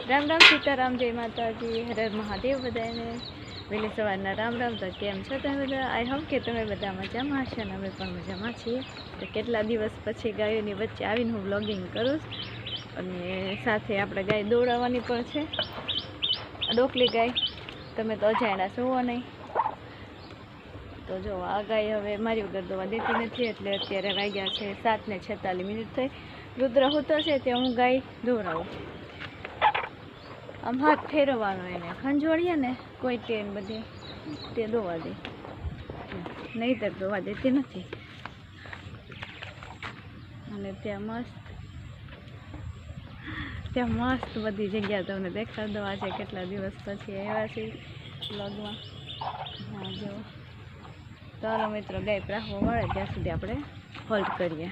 રામ રામ સીતારામ, જય માતાજી, હર હર મહાદેવ બધાને વહેલી સવારના રામ રામ. તો કેમ છો તમે બધા? આઈ હોપ કે તમે બધા મજામાં હશો અને અમે પણ મજામાં છીએ. તો કેટલા દિવસ પછી ગાયોની વચ્ચે આવીને હું વ્લોગિંગ કરું અને સાથે આપણે ગાય દોડાવવાની પણ છે. ડોકલી ગાય તમે તો અજાણ્યા છો નહીં. તો જો આ ગાય હવે મારી વગર દોવા દેતી નથી, એટલે અત્યારે વાગ્યા છે 7:46 થઈ. રુદ્ર હોતો છે ત્યાં હું ગાય દોરાવું. આમ હાથ ફેરવવાનો, એને ખંજોળીએ ને કોઈ ટેન બધી તે દોવા દે, નહીંતર દોવા દેતી નથી. અને ત્યાં મસ્ત બધી જગ્યા તમને દેખાડ દો. આજે કેટલા દિવસ પછી આવ્યા છે વ્લોગમાં. હા જો, ચાલો મિત્રો, ગાય પ્રાહવો મળે ત્યાં સુધી આપણે હોલ્ડ કરીએ.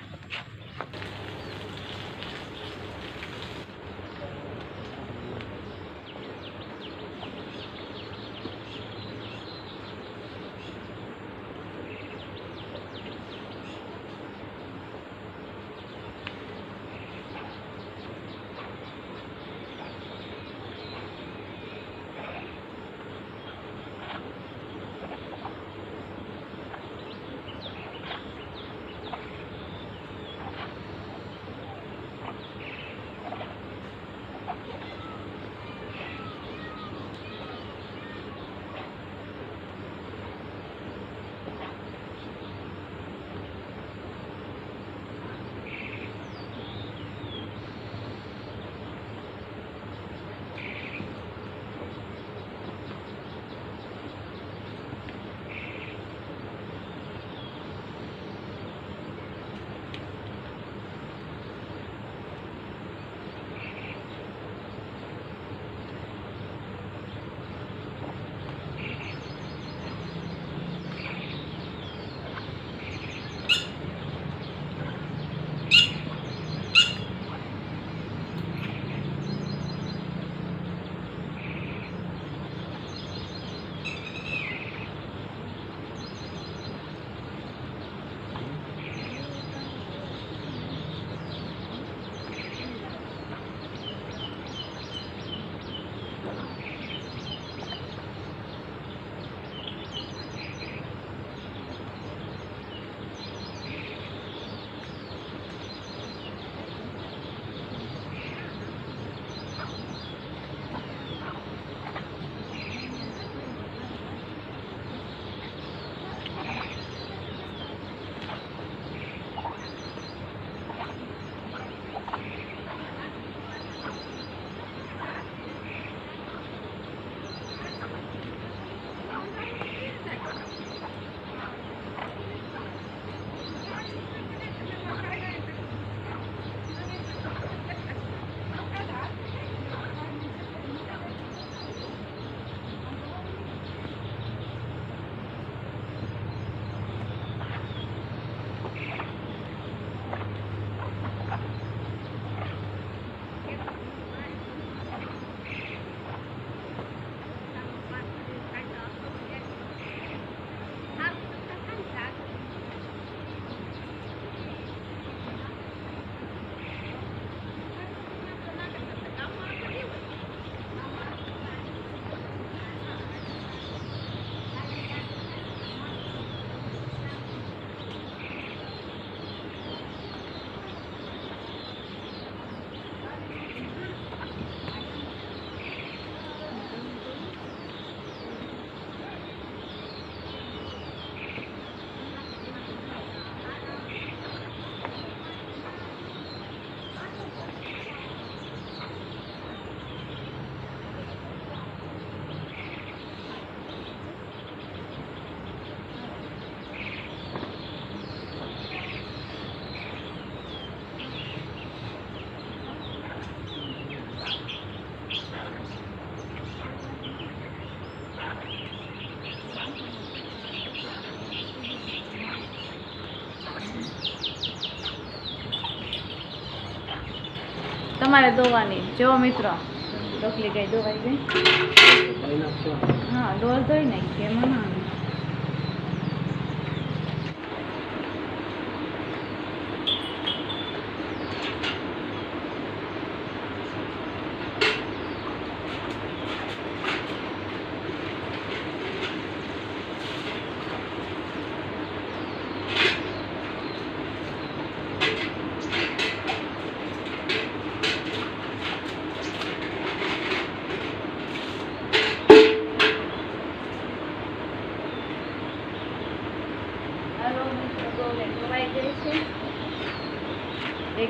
તમારે દોવાની જો મિત્રો, ડોકલી ગાય દોવાઈ ગઈ. હા, ડોલ ધોઈ નાખીએ એમાં ના.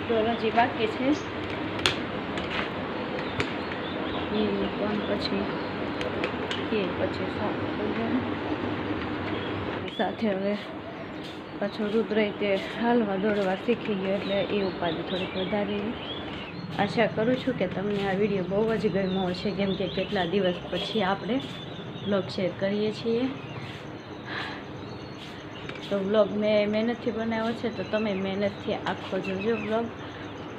તો હજી બાકી છે એ પણ પછી સાફ થઈ જાય. સાથે હવે પાછો રુદ્ર તે હાલવા દોડવા શીખી ગયો એટલે એ ઉપાધિ થોડીક વધારે. આશા કરું છું કે તમને આ વિડીયો બહુ જ ગમ્યો હશે, કેમ કે કેટલા દિવસ પછી આપણે વ્લોગ શેર કરીએ છીએ. તો વ્લોગ મેં મહેનતથી બનાવ્યો છે, તો તમે મહેનતથી આખો જોજો વ્લોગ.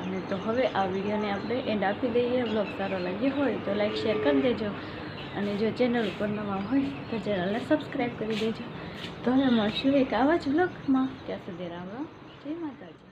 અને તો હવે આ વિડીયોને આપણે એન્ડ આપી દઈએ. વ્લોગ સારો લાગ્યો હોય તો લાઈક શેર કરી દેજો, અને જો ચેનલ ઉપર નવા હોય તો ચેનલને સબસ્ક્રાઈબ કરી દેજો. તો હવે મળશું એક આવા જ વ્લોગમાં. ત્યાં સુધી રામ રામ, જય માતાજી.